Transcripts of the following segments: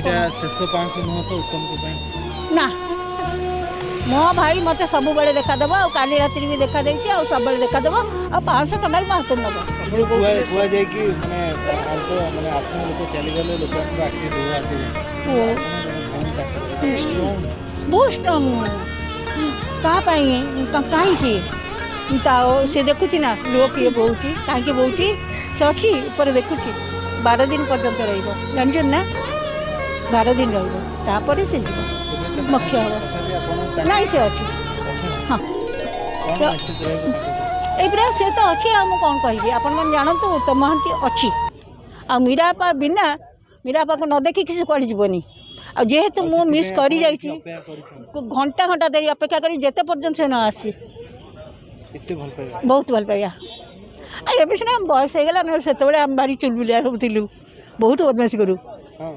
शेष पाँच नुह तो उत्तम ना मो भाई मत सब बेले देखादेव आ काली राति भी देखा देती आ सब बेले देखादेव आ 500 टका भी हाथ नब कहुए कि मैंने आत्म लोक चलीगले लोक आखि बहुत स्ट्रंग कहीं से देखुची ना लुह किए बोची कहीं बोची से अच्छी ऊपर देखुची 12 दिन पर्यंत रही ना 12 दिन रही से जीव मुख्य हम ना से अच्छी हाँ ये से तो अच्छी आ कौन कहि आपण मैंने जानतु उत्तम महांती अच्छी आ मीरापा बिना मीरापा को न देखिक से कड़े जीवनी आ जेहेतु मु मिस करी जाइछि घंटा घंटा देरी अपेक्षा करी जेते पर्यंत से न आसी बहुत भल पाइया अब सीना बयस हो गला से आम भारी चुलबुलिया सब थिलु बहुत बदमाशी करूँ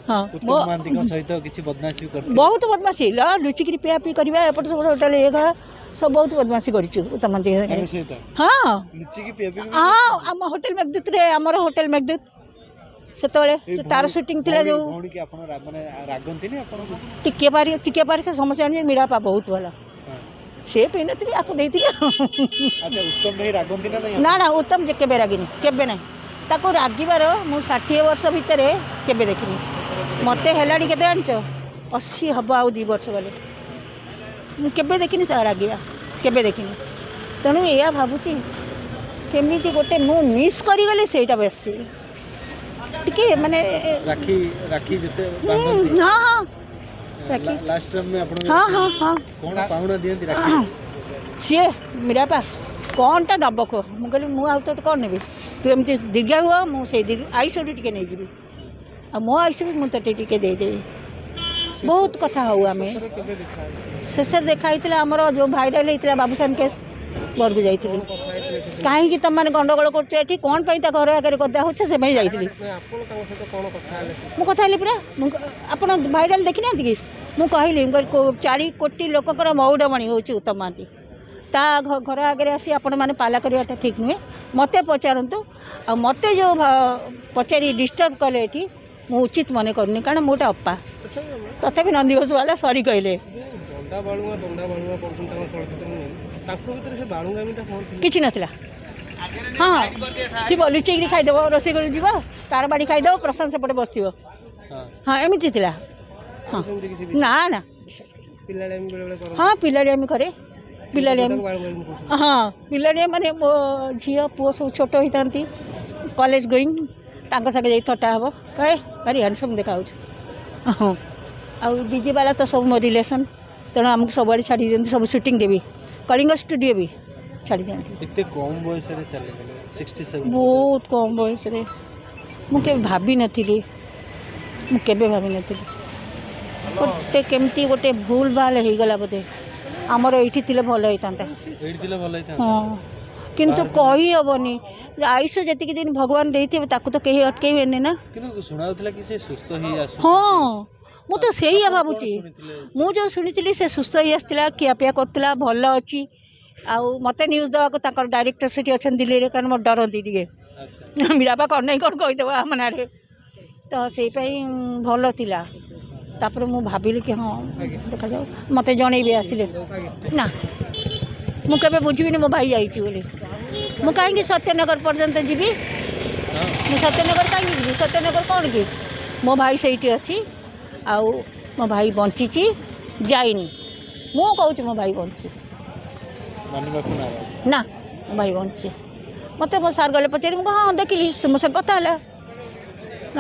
हाँ बहुत बदमाशी लुचिकी पिया पी करवा एपट सब होटेल ये सब बहुत बदमाशी करुतम हाँ हाँ आम होटेल मेघदूत आमर होटेल मेघदूत से तार सुटिंग थी जो टिके पारी समस्या मीरापा बहुत भल से पी नी आपको ना ना उत्तम जे केबे रागिनी केबे ना ताको रागिबार मु 60 वर्ष भितर केबे देखिनी मत है के जानच 80 हम आउ 2 वर्ष गले मुझे देखनी से रागिबा केबे देखिनी तेणु या भावुची केमी गोटे मु मिस करीगली से बेसी टिके माने राखी राखी जते हाँ हाँ लास्ट टाइम में आपण हाँ हाँ हाँ कोन पाउना दियंती राखी सी मेरा पा कौन टा दब को मुझे मुझे कौन नेबी तू एमती दीर्घा हुआ मुझे आईस टे नहीं जी आ मो आईस भी मुझे टे देदेवी बहुत कथा हूँ आम शेष देखाई आमर जो भाइराल होता बाबूसान केस घर को जाइए कहीं तुम मैंने गंडगोल कर कौन घर आगे गदा हो से जाइए मुझे कथा पूरा आप भाइराल देखी ना कि मुझे कहली 4 कोटी लोकर मौडमणि हूँ उत्तम महांती ता घर आगे आसी आपण मैंने पाला करवाटा ठीक नुहे मत पचारतु आ मत जो पचारि डिस्टर्ब कले ये मुझे उचित मन करनी कारण मोटा अप्पा तथापि नंदीघोष वाला सरी कहले किसी नाला हाँ थी लुचेक खाईदेव रोसे कर जीव तार बाड़ी खाईदेव प्रशांत सेपटे बस हाँ एमती थी हाँ ना ना हाँ पिलाड़ियामी करे पिलाड़ियामी हाँ पिलाड़िया माने मो झी पुओ सब छोट होता कॉलेज गोईंग सागे जा थटा हम कहे भारी हैंडसम देखा हाँ आ डीजे वाला तो सब मो रिलेसन तेणु आमको सब आड़े छाड़ी दिखती सब सुटिंग देवी कलिंग स्टूडियो भी छाड़ी दिखती बहुत कम बयस मुझे भाभी नी मुझे भाभी नी गोटे केमती गोटे भूल भाल हो गला बोधे आमर ये भल होता हाँ किंतु कही हेनी आयुष जी दिन भगवान देते तो कहीं अटकेबेनि ना हाँ मुझे से ही भावुची मुझे शुणी से सुस्थ ही आसला खियापिया करता भल अच्छी आउ मत न्यूज देवा डायरेक्टर से अच्छा दिल्ली कारण मो डरती टे मीरापा कौन नहीं कौन कहीदेव आम ना तो से भल था तापर मु भाविली कि हाँ देखा जाओ मत जन आसिले ना मुझे बुझी मो भाई जाइए मु कहीं सत्यनगर पर्यंत जी सत्यनगर कहीं जी सत्यनगर कौन कि मो भाई से अच्छी आउ मो भाई बंची जाइनी मु कहूँ मो भाई बंची ना मो भाई बंची मत मो सार गले पचारि मुझे हाँ देखिली से मो से कथा ना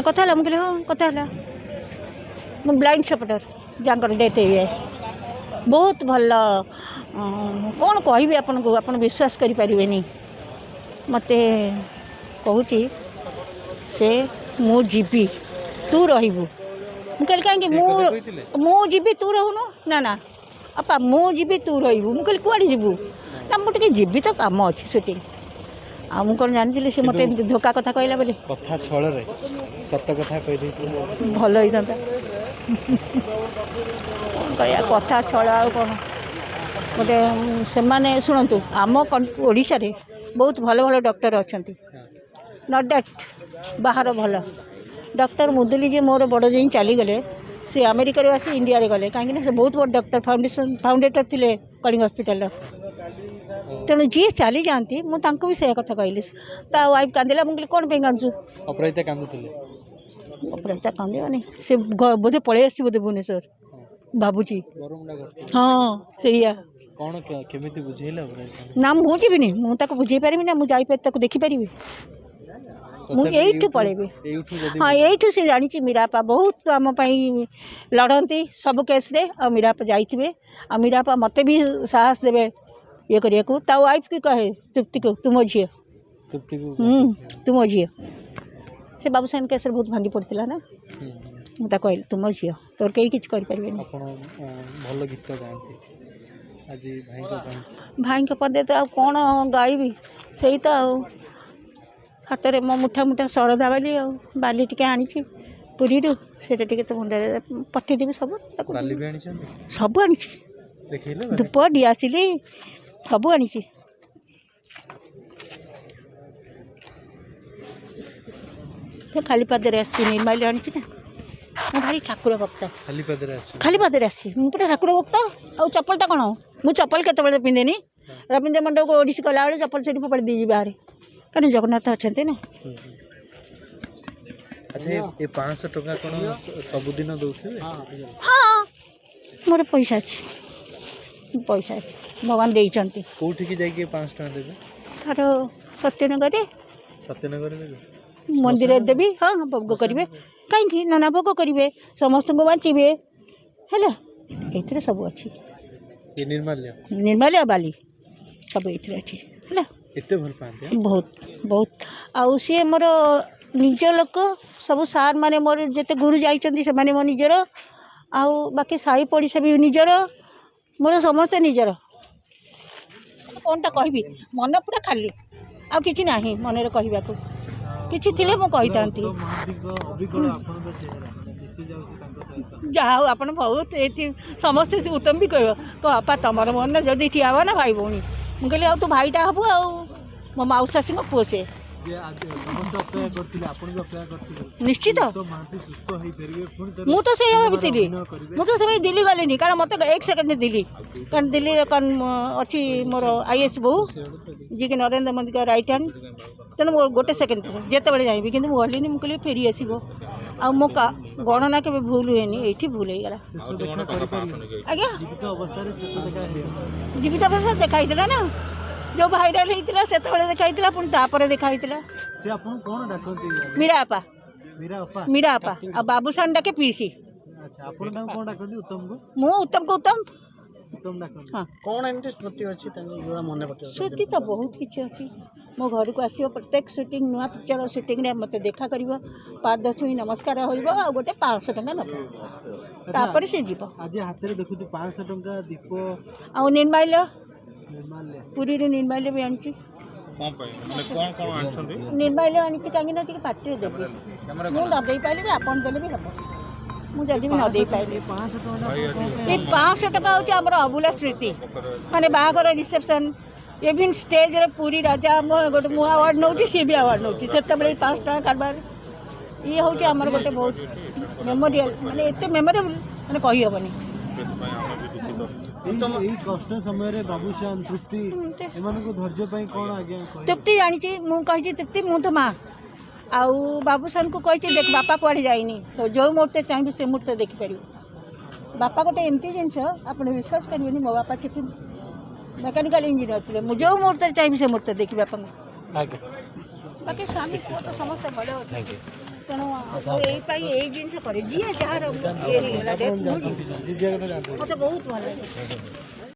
कथा मुझे हाँ कथा मु ब्लाइंड सपोर्टर जहाँ डेथ हो जाए बहुत भल कौन कहि आपन को आप विश्वास करें मत कहूँ से मु जीवी तू रही मुझे कहीं मुझी तू रहूनु ना ना अपा मुझी तू रही मुझे कौन जीवु ना मुझे जीवी तो कम अच्छी सुटिंग आ मु कौन जानी से मत धोखा कथा कहला बोले कथा छल रे सत कथा कह भल होता कह कथा छल आ कौन गोटे से शुणु आम ओडिशा रे बहुत भल भल डॉक्टर अच्छा नट दैट बाहर भल डॉक्टर मुदुली जी मोर बड़ जी चलीगले से अमेरिका आसी इंडिया रे गले कहीं से बहुत बड़ डॉक्टर फाउंडेटर थे कलिंग हॉस्पिटल तेणु जी चली जाती मुझे भी से कथा कहली ता वाइफ कांदिला मुझे कौन पे कांदु अपराजिता कांदुଥିଲେ अपराजिता कांदे से बोधे पलि आसी बोधे भुवनेश्वर भावुची हाँ सैया कौन केमिति बुझेला ना मुझे भी मुझे बुझे पारि ना मुझे देखिपारि मुझे पलैबी हाँ यू से जानी मीरापा बहुत आम लड़ती सब केस रे आ मीरापा जाइए आ मीरापा मत भी साहस देवे ये करिया को ता वाइफ की कहे तृप्ति को तुम झी तुम झी से बाबूसान केस बहुत भांगी पड़ता ना मुझे कहली तुम झी तोर कहीं किसी करें भल गीत गाँती आज भाई पदे तो कौन गायबी से तो हाथ में मो मुठा मुठा सरदा बाली बाली टे आनी पुरी से तो मुंडे पठेदेवी सब सब आनी धूप दिआसिली सब आनी खाली पादे निर्माली आनी ना ମୁଁ ଭାରି ଠାକୁର ଭକ୍ତ ଖାଲି ପାଦରେ ଆସିଛି ମୁଁ ପୁରା ଠାକୁର ଭକ୍ତ ଆଉ ଚପଲଟା କ'ଣ ମୁଁ ଚପଲ କେତେବେଳେ ପିନ୍ଧେନି ରବୀନ୍ଦ୍ର ମଣ୍ଡପକୁ ଓଡ଼ିଶୀ କଲାବେଳେ ଚପଲ ସେଠି ଫୋପାଡ଼ି ଦେଇଯିବି ବାହାରେ କାରଣ ଜଗନ୍ନାଥ ଅଛନ୍ତି ନା। ଆଚ୍ଛା ଏ 500 ଟଙ୍କା କ'ଣ ସବୁଦିନ ଦଉଥିବେ? ହଁ ମୋର ପଇସା ଅଛି ଭଗବାନ ଦେଇଛନ୍ତି। କୋଉଠିକି ଯାଇକି 500 ଟଙ୍କା ଦେବେ? ତାର ସତ୍ୟନଗରରେ ଦେବେ मंदिर देवी हाँ भोग करेंगे कहीं नाना भोग करेंगे समस्त को बांटे है सब अच्छी निर्माल्य बाली सब ये अच्छी है बहुत बहुत आउ सी मोर निज लोक सब सार माने मोर जिते गुरु जाइए मो निजर आउ बाकी साई पड़िशा भी निजर मोर समस्ते निजर कौनटा कहबी मन पूरा खाली आ कि ना मन कहवा किसी थिले मु कहितांती जहा आप बहुत समस्ते उत्तम भी कह बापा तुम मन जदि ठिया ना भाई भौणी मुझे कहली तू भाईटा हबु आ मो मौसासी पुओ से निश्चित मु तो से भावी मुझे से दिल्ली गली कारण मत 1 सेकेंड दिल्ली कारण दिल्ली अच्छी मोर आईएएस बहु जी कि नरेंद्र मोदी का राइट हैंड तेणु मो गोटे सेकेंड जिते बड़े जाइबी कि गलिनी मुझे फेरी आसो आ मो गणना के भूल हुए ये भूल हो गला आज्ञा जीवित अवस्था देखाई ना जो भाइराल होता से देखा पुणी तापर देखा मीरा आपा आ बाबूसान डाके पीसी मु उत्तम को उत्तम हाँ कौन एमती स्मृति अच्छी मन स्मृति तो बहुत किसी अच्छी मो घर को आसो प्रत्येक सुटिंग नुआ पिक्चर सुटिंग रे मत देखा कर पाद छुई नमस्कार हो गोटे 500 टଙ୍କା नब तापर से जीव आज हाथ में देखु 500 टଙ୍କା दीप आ निर्माल्य पुरी निर्माल्य भी आनी निर्माल्य आनी कहीं पार्टी देवी मुझे नदे पाइली भी आपन देले भी हम मुझे भी नदे पाइली 500 टଙ୍କା हूँ आम अभूला स्मृति माने बाहागर रिसेप्शन इवन स्टेज रे पूरी राजा गोटे मु आवार्ड नौ सी भी आवार्ड नौ से 500 टଙ୍କା कारबार ये हूँ आम गोटे बहुत मेमोरियल माने एत मेमोरेबल माने कही हेनी कष्ट समय बाबूशान तृप्ति धैर्य कौन आज्ञा तृप्ति जानी मुझे तृप्ति मु तो माँ आउ बाबूशान को कही देख बापा कुआड़े जाइनी तो जो मुहूर्ते चाहिए से मुहूर्ते देखिपर बापा गोटे एमती जिनस आप विश्वास करेंगे मो बापा से मेकानिकल इंजीनियर थे मुझे जो मुहूर्ते चाहिए से मुहूर्ते देखी बापा बाकी स्वामी तो समस्त बड़े अच्छे तेणु यही जिन करे जी जार मत बहुत भल लगे।